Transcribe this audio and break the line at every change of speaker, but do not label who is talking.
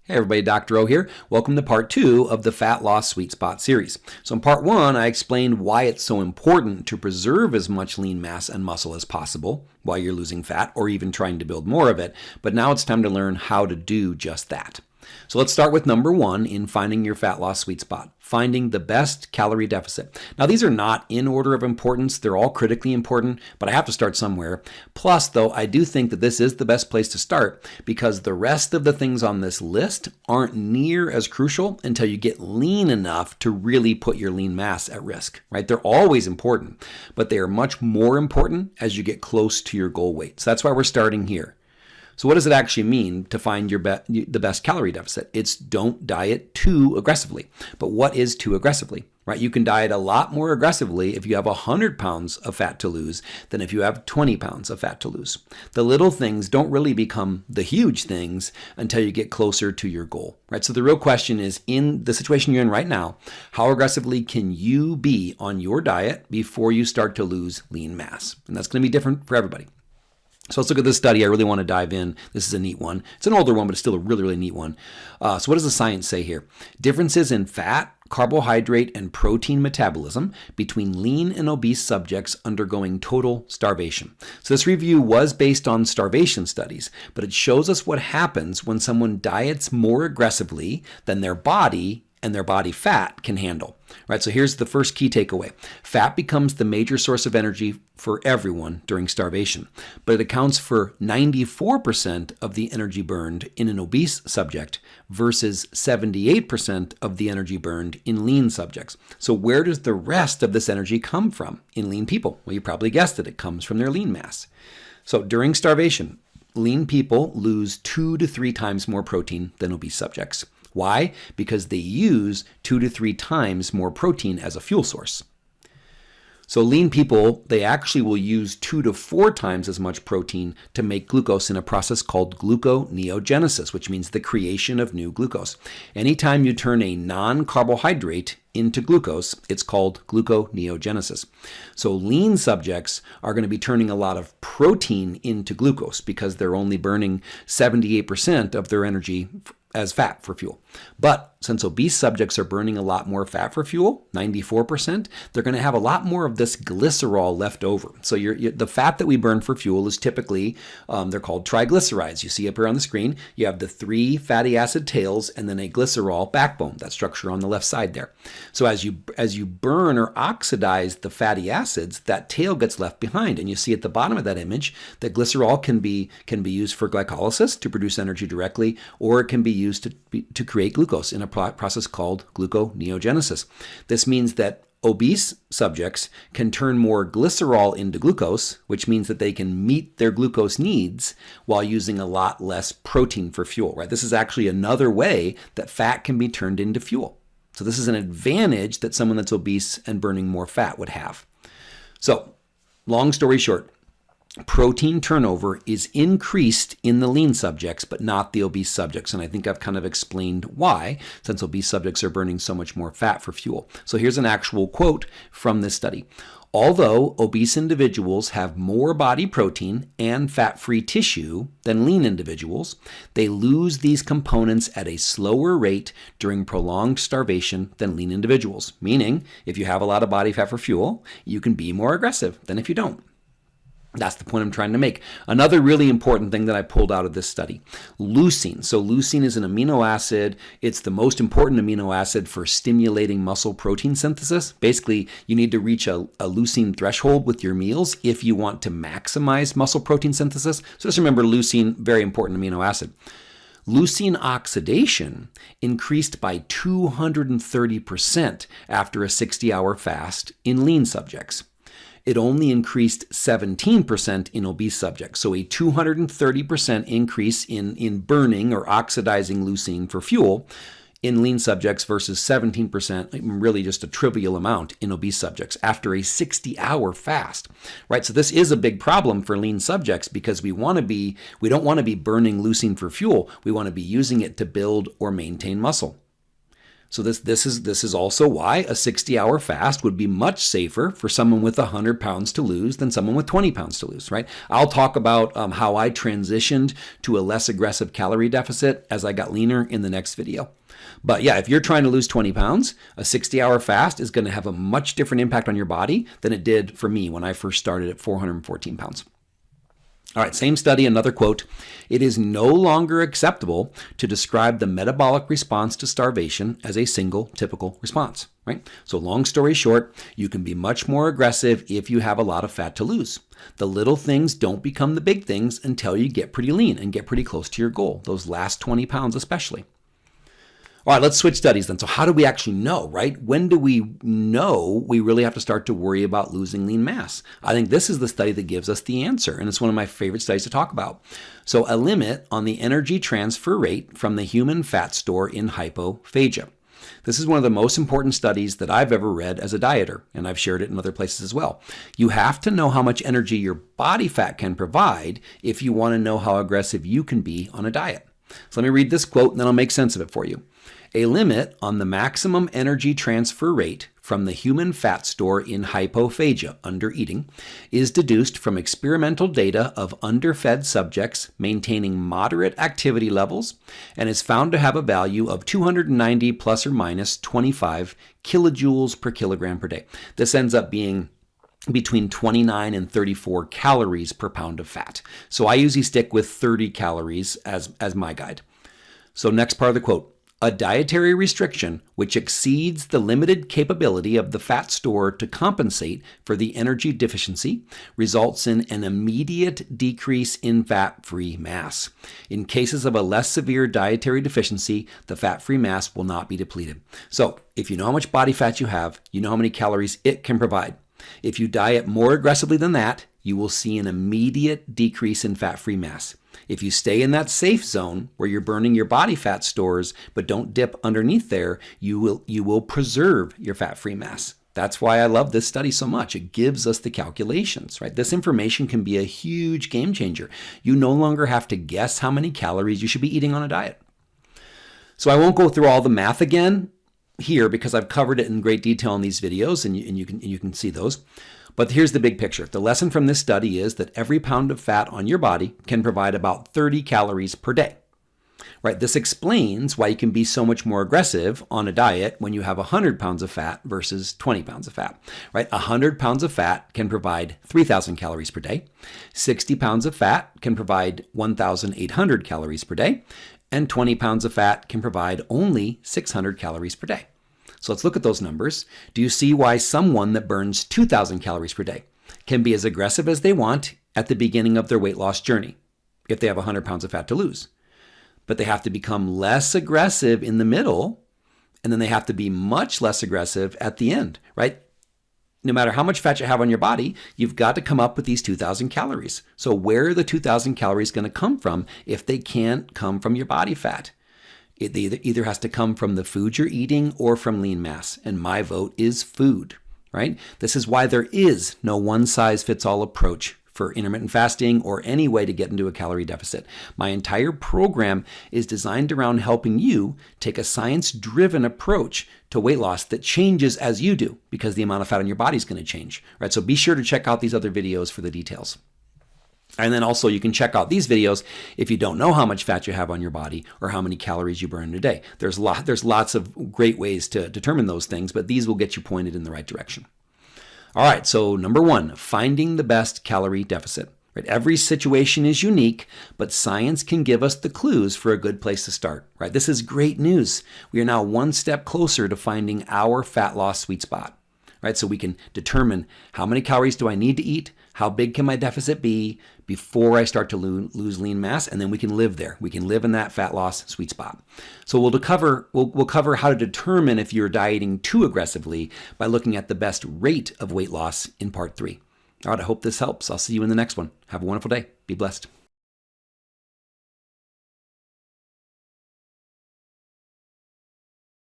Hey everybody, Dr. O here. Welcome to part 2 of the Fat Loss Sweet Spot series. So in part 1, I explained why it's so important to preserve as much lean mass and muscle as possible while you're losing fat or even trying to build more of it. But now it's time to learn how to do just that. So let's start with number 1 in finding your fat loss sweet spot, finding the best calorie deficit. Now these are not in order of importance, they're all critically important, but I have to start somewhere. Plus though, I do think that this is the best place to start because the rest of the things on this list aren't near as crucial until you get lean enough to really put your lean mass at risk, right? They're always important, but they are much more important as you get close to your goal weight. So that's why we're starting here. So what does it actually mean to find the best calorie deficit? It's don't diet too aggressively. But what is too aggressively, right? You can diet a lot more aggressively if you have 100 pounds of fat to lose than if you have 20 pounds of fat to lose. The little things don't really become the huge things until you get closer to your goal, right? So the real question is, in the situation you're in right now, how aggressively can you be on your diet before you start to lose lean mass? And that's going to be different for everybody. So let's look at this study. I really want to dive in. This is a neat one. It's an older one, but it's still a really, really neat one. So what does the science say here? Differences in fat, carbohydrate, and protein metabolism between lean and obese subjects undergoing total starvation. So this review was based on starvation studies, but it shows us what happens when someone diets more aggressively than their body and their body fat can handle. Right, so here's the first key takeaway. Fat becomes the major source of energy for everyone during starvation, but it accounts for 94% of the energy burned in an obese subject versus 78% of the energy burned in lean subjects. So where does the rest of this energy come from in lean people? Well, you probably guessed it. It comes from their lean mass. So during starvation, lean people lose 2 to 3 times more protein than obese subjects. Why? Because they use 2 to 3 times more protein as a fuel source. So lean people, they actually will use 2 to 4 times as much protein to make glucose in a process called gluconeogenesis, which means the creation of new glucose. Anytime you turn a non-carbohydrate into glucose, it's called gluconeogenesis. So lean subjects are going to be turning a lot of protein into glucose because they're only burning 78% of their energy as fat for fuel. But since obese subjects are burning a lot more fat for fuel, 94%, they're going to have a lot more of this glycerol left over. So the fat that we burn for fuel is typically, they're called triglycerides. You see up here on the screen, you have the 3 fatty acid tails and then a glycerol backbone, that structure on the left side there. So as you burn or oxidize the fatty acids, that tail gets left behind. And you see at the bottom of that image that glycerol can be used for glycolysis to produce energy directly, or it can be used to create glucose in a process called gluconeogenesis. This means that obese subjects can turn more glycerol into glucose, which means that they can meet their glucose needs while using a lot less protein for fuel, right? This is actually another way that fat can be turned into fuel. So this is an advantage that someone that's obese and burning more fat would have. So, long story short, protein turnover is increased in the lean subjects, but not the obese subjects. And I think I've kind of explained why, since obese subjects are burning so much more fat for fuel. So here's an actual quote from this study. Although obese individuals have more body protein and fat-free tissue than lean individuals, they lose these components at a slower rate during prolonged starvation than lean individuals. Meaning, if you have a lot of body fat for fuel, you can be more aggressive than if you don't. That's the point I'm trying to make. Another really important thing that I pulled out of this study, leucine. So leucine is an amino acid. It's the most important amino acid for stimulating muscle protein synthesis. Basically, you need to reach a leucine threshold with your meals if you want to maximize muscle protein synthesis. So just remember leucine, very important amino acid. Leucine oxidation increased by 230% after a 60-hour fast in lean subjects. It only increased 17% in obese subjects. So a 230% increase in burning or oxidizing leucine for fuel in lean subjects versus 17%, really just a trivial amount in obese subjects after a 60-hour fast, right? So this is a big problem for lean subjects because we don't want to be burning leucine for fuel. We want to be using it to build or maintain muscle. So this is also why a 60-hour fast would be much safer for someone with 100 pounds to lose than someone with 20 pounds to lose, right? I'll talk about how I transitioned to a less aggressive calorie deficit as I got leaner in the next video. But yeah, if you're trying to lose 20 pounds, a 60-hour fast is going to have a much different impact on your body than it did for me when I first started at 414 pounds. All right, same study, another quote. It is no longer acceptable to describe the metabolic response to starvation as a single typical response, right? So long story short, you can be much more aggressive if you have a lot of fat to lose. The little things don't become the big things until you get pretty lean and get pretty close to your goal, those last 20 pounds especially. All right, let's switch studies then. So how do we actually know, right? When do we know we really have to start to worry about losing lean mass? I think this is the study that gives us the answer, and it's one of my favorite studies to talk about. So a limit on the energy transfer rate from the human fat store in hypophagia. This is one of the most important studies that I've ever read as a dieter, and I've shared it in other places as well. You have to know how much energy your body fat can provide if you want to know how aggressive you can be on a diet. So let me read this quote and then I'll make sense of it for you. A limit on the maximum energy transfer rate from the human fat store in hypophagia, under eating, is deduced from experimental data of underfed subjects maintaining moderate activity levels and is found to have a value of 290 plus or minus 25 kilojoules per kilogram per day. This ends up being between 29 and 34 calories per pound of fat. So I usually stick with 30 calories as my guide. So next part of the quote. A dietary restriction which exceeds the limited capability of the fat store to compensate for the energy deficiency results in an immediate decrease in fat-free mass. In cases of a less severe dietary deficiency, the fat-free mass will not be depleted. So if you know how much body fat you have, you know how many calories it can provide. If you diet more aggressively than that, you will see an immediate decrease in fat-free mass. If you stay in that safe zone where you're burning your body fat stores but don't dip underneath there, you will preserve your fat-free mass. That's why I love this study so much. It gives us the calculations, right? This information can be a huge game changer. You no longer have to guess how many calories you should be eating on a diet. So I won't go through all the math again here because I've covered it in great detail in these videos and you can see those. But here's the big picture. The lesson from this study is that every pound of fat on your body can provide about 30 calories per day. Right? This explains why you can be so much more aggressive on a diet when you have 100 pounds of fat versus 20 pounds of fat. Right? 100 pounds of fat can provide 3,000 calories per day. 60 pounds of fat can provide 1,800 calories per day. And 20 pounds of fat can provide only 600 calories per day. So let's look at those numbers. Do you see why someone that burns 2,000 calories per day can be as aggressive as they want at the beginning of their weight loss journey if they have 100 pounds of fat to lose? But they have to become less aggressive in the middle, and then they have to be much less aggressive at the end, right? No matter how much fat you have on your body, you've got to come up with these 2,000 calories. So where are the 2,000 calories going to come from if they can't come from your body fat? It either has to come from the food you're eating or from lean mass. And my vote is food, right? This is why there is no one-size-fits-all approach for intermittent fasting or any way to get into a calorie deficit. My entire program is designed around helping you take a science-driven approach to weight loss that changes as you do because the amount of fat on your body is going to change, right? So be sure to check out these other videos for the details. And then also you can check out these videos if you don't know how much fat you have on your body or how many calories you burn in a day. There's lots of great ways to determine those things, but these will get you pointed in the right direction. All right, so number one, finding the best calorie deficit. Right? Every situation is unique, but science can give us the clues for a good place to start. Right? This is great news. We are now one step closer to finding our fat loss sweet spot. Right? So we can determine how many calories do I need to eat, how big can my deficit be before I start to lose lean mass, and then we can live there. We can live in that fat loss sweet spot. So we'll cover how to determine if you're dieting too aggressively by looking at the best rate of weight loss in part 3. All right, I hope this helps. I'll see you in the next one. Have a wonderful day. Be blessed.